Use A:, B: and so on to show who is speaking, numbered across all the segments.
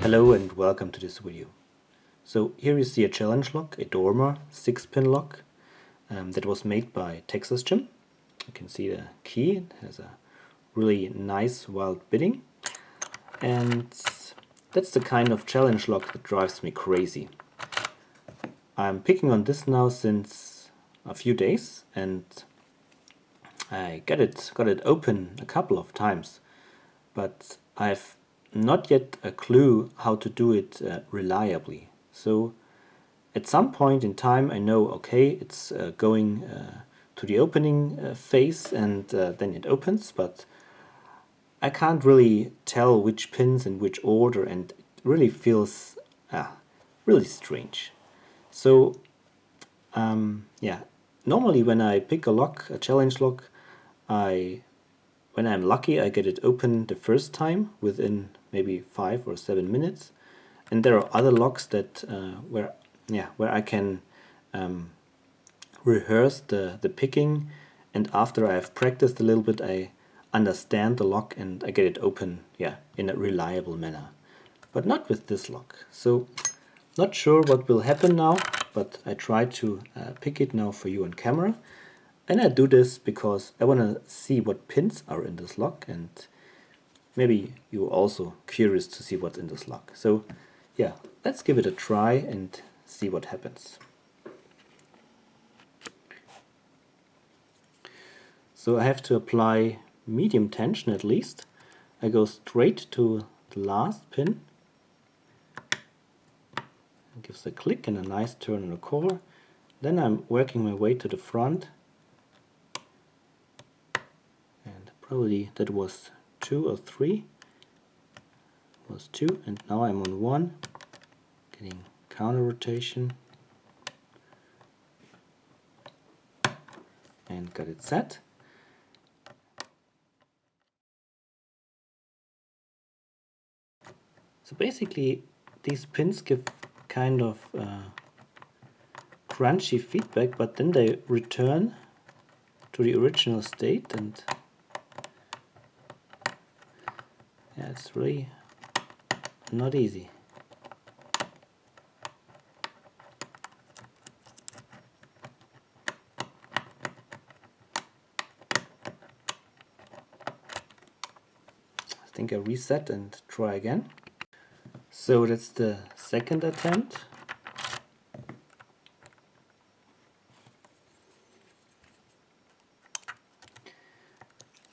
A: Hello and welcome to this video. So here you see a challenge lock, a Dorma 6-pin lock that was made by Texas Jim. You can see the key, it has a really nice wild bidding, and that's the kind of challenge lock that drives me crazy. I'm picking on this now since a few days, and I got it open a couple of times, but I've not yet a clue how to do it reliably. So at some point in time I know, okay, it's going to the opening phase, and then it opens, but I can't really tell which pins in which order, and it really feels really strange. So yeah, normally when I pick a lock, a challenge lock, when I'm lucky, I get it open the first time within maybe 5 or 7 minutes. And there are other locks that where I can rehearse the picking, and after I've practiced a little bit, I understand the lock and I get it open in a reliable manner. But not with this lock. So not sure what will happen now, but I try to pick it now for you on camera. And I do this because I want to see what pins are in this lock, and maybe you're also curious to see what's in this lock. So yeah, let's give it a try and see what happens. So I have to apply medium tension at least. I go straight to the last pin. It gives a click and a nice turn on the core. Then I'm working my way to the front. And probably that was 2 or 3. It was 2, and now I'm on 1. Getting counter rotation. And got it set. So basically these pins give kind of crunchy feedback, but then they return to the original state, and yeah, it's really not easy. I think I reset and try again. So that's the second attempt.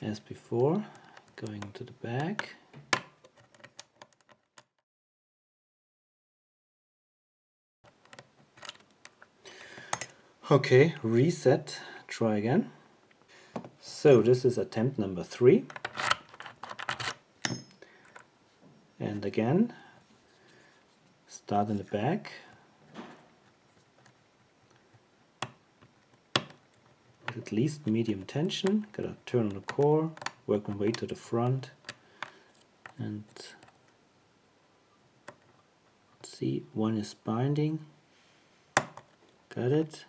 A: As before, going to the back. Okay, reset, try again. So this is attempt number 3. And again, start in the back. With at least medium tension, gotta turn on the core, work my way to the front, and see, 1 is binding. Got it.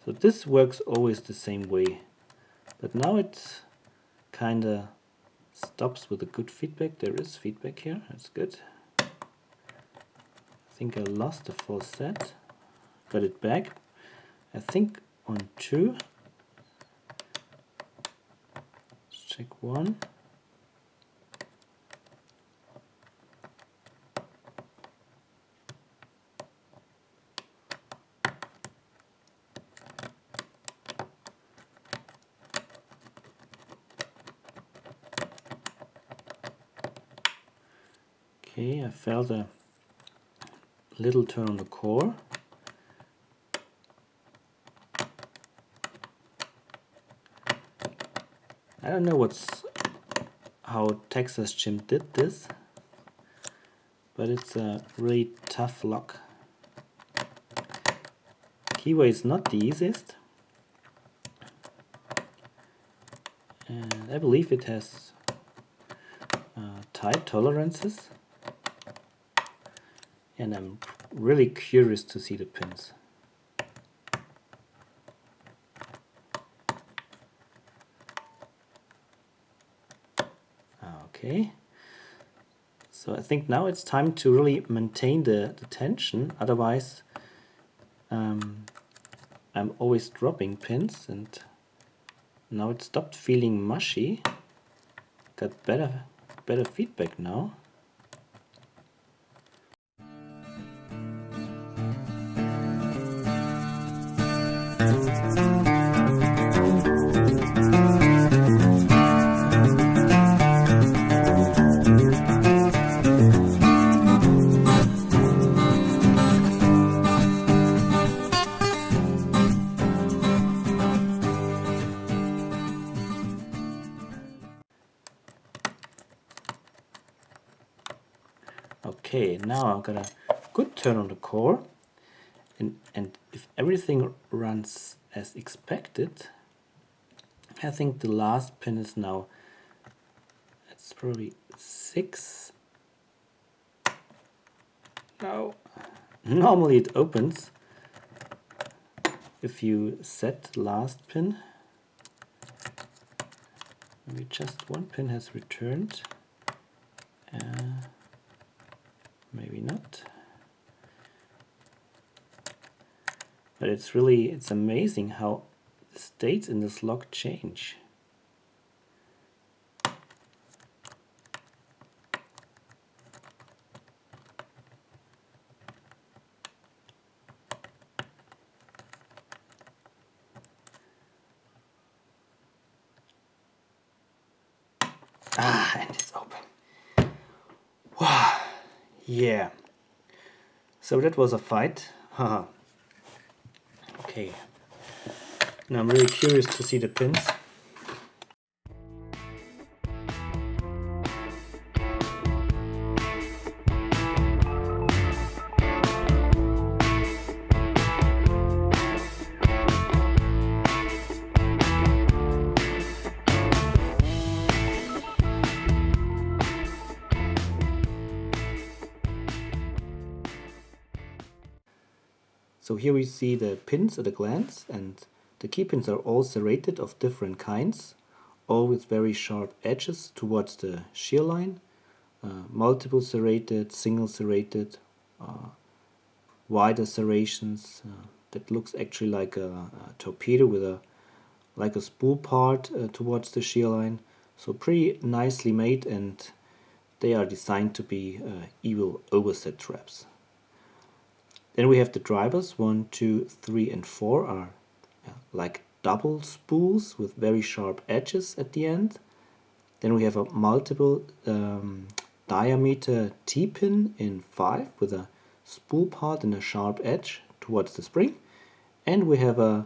A: So this works always the same way, but now it kinda stops with a good feedback. There is feedback here, that's good. I think I lost the full set. Got it back. I think on 2. Let's check 1. Okay, I felt a little turn on the core. I don't know how Texas Jim did this, but it's a really tough lock. Keyway is not the easiest, and I believe it has tight tolerances, and I'm really curious to see the pins. Okay, so I think now it's time to really maintain the tension, otherwise I'm always dropping pins, and now it stopped feeling mushy. Got better feedback now. Okay, now I've got a good turn on the core, and if everything runs as expected, I think the last pin is now, it's probably 6. No, normally it opens if you set last pin. Maybe just one pin has returned. Maybe not. But it's amazing how the states in this lock change. And it's open. Wow. Yeah. So that was a fight. Haha. Okay. Now I'm really curious to see the pins. So here we see the pins at a glance, and the key pins are all serrated of different kinds, all with very sharp edges towards the shear line, multiple serrated, single serrated, wider serrations. That looks actually like a torpedo with like a spool part towards the shear line. So pretty nicely made, and they are designed to be evil overset traps. Then we have the drivers. 1, 2, 3, and 4 are like double spools with very sharp edges at the end. Then we have a multiple diameter T-pin in 5 with a spool part and a sharp edge towards the spring. And we have a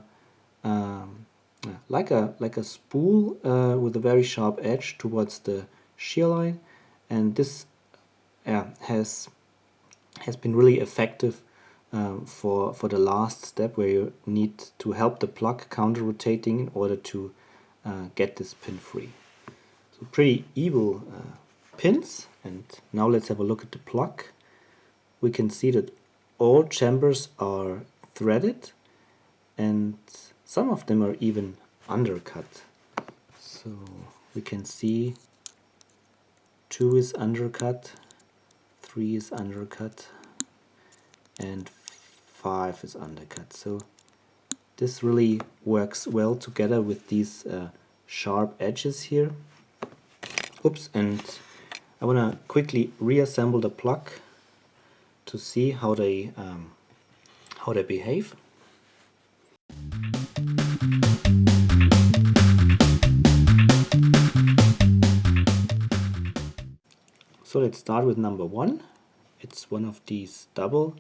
A: like a spool with a very sharp edge towards the shear line, and this has been really effective for the last step, where you need to help the plug counter rotating in order to get this pin free. So pretty evil pins. And now let's have a look at the plug. We can see that all chambers are threaded, and some of them are even undercut. So we can see 2 is undercut, 3 is undercut, and 5 is undercut. So this really works well together with these sharp edges here. Oops, and I want to quickly reassemble the plug to see how they behave. So let's start with number 1. It's one of these double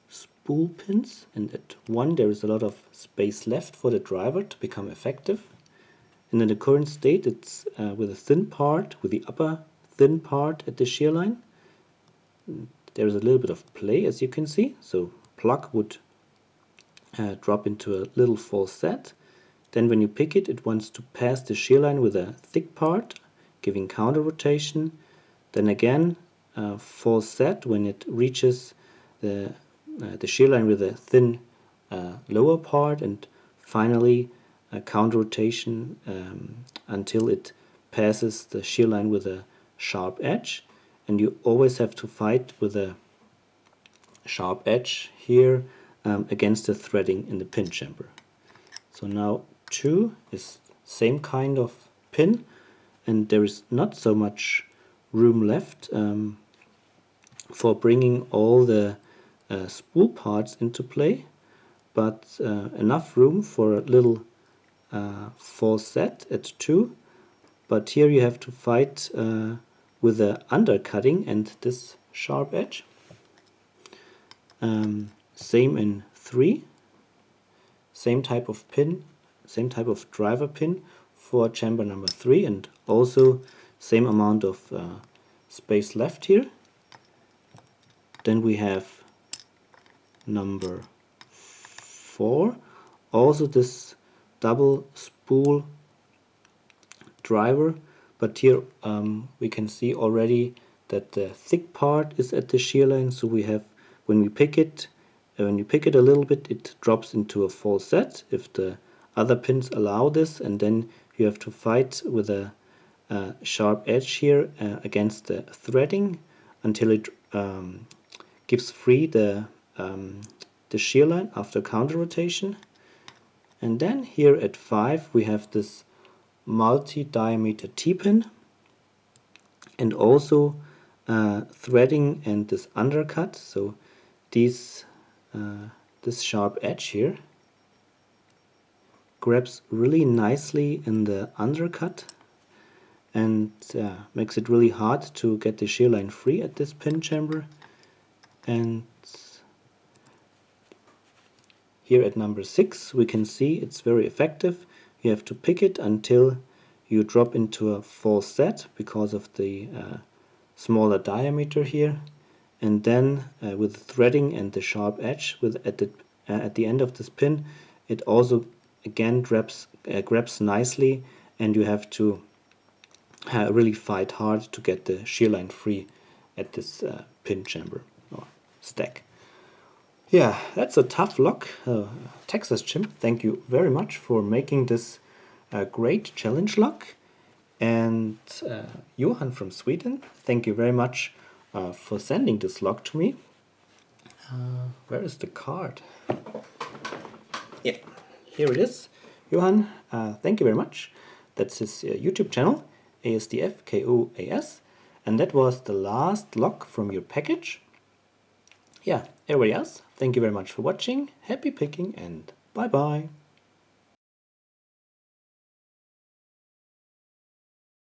A: spool pins, and at 1 there is a lot of space left for the driver to become effective. And in the current state it's with a thin part, with the upper thin part at the shear line. There is a little bit of play, as you can see, so plug would drop into a little false set. Then when you pick it, it wants to pass the shear line with a thick part, giving counter rotation. Then again, false set when it reaches the shear line with a thin lower part, and finally a counter rotation until it passes the shear line with a sharp edge, and you always have to fight with a sharp edge here against the threading in the pin chamber. So now 2 is same kind of pin, and there is not so much room left for bringing all the spool parts into play, but enough room for a little false set at 2. But here you have to fight with the undercutting and this sharp edge. Same in 3, same type of pin, same type of driver pin for chamber number 3, and also same amount of space left here. Then we have number 4, also this double spool driver, but here we can see already that the thick part is at the shear line, so we have, when you pick it a little bit, it drops into a false set if the other pins allow this, and then you have to fight with a sharp edge here against the threading until it gives free the shear line after counter rotation. And then here at 5 we have this multi-diameter T-pin, and also threading and this undercut. So this sharp edge here grabs really nicely in the undercut and makes it really hard to get the shear line free at this pin chamber. And here at number 6 we can see it's very effective. You have to pick it until you drop into a false set because of the smaller diameter here, and then with the threading and the sharp edge at the end of this pin, it also again grabs nicely, and you have to really fight hard to get the shear line free at this pin chamber or stack. Yeah, that's a tough lock, Texas Chimp. Thank you very much for making this great challenge lock. And Johan from Sweden, thank you very much for sending this lock to me. Where is the card? Yeah, here it is. Johan, thank you very much. That's his YouTube channel, ASDF and that was the last lock from your package. Yeah, everybody else, thank you very much for watching. Happy picking and bye bye.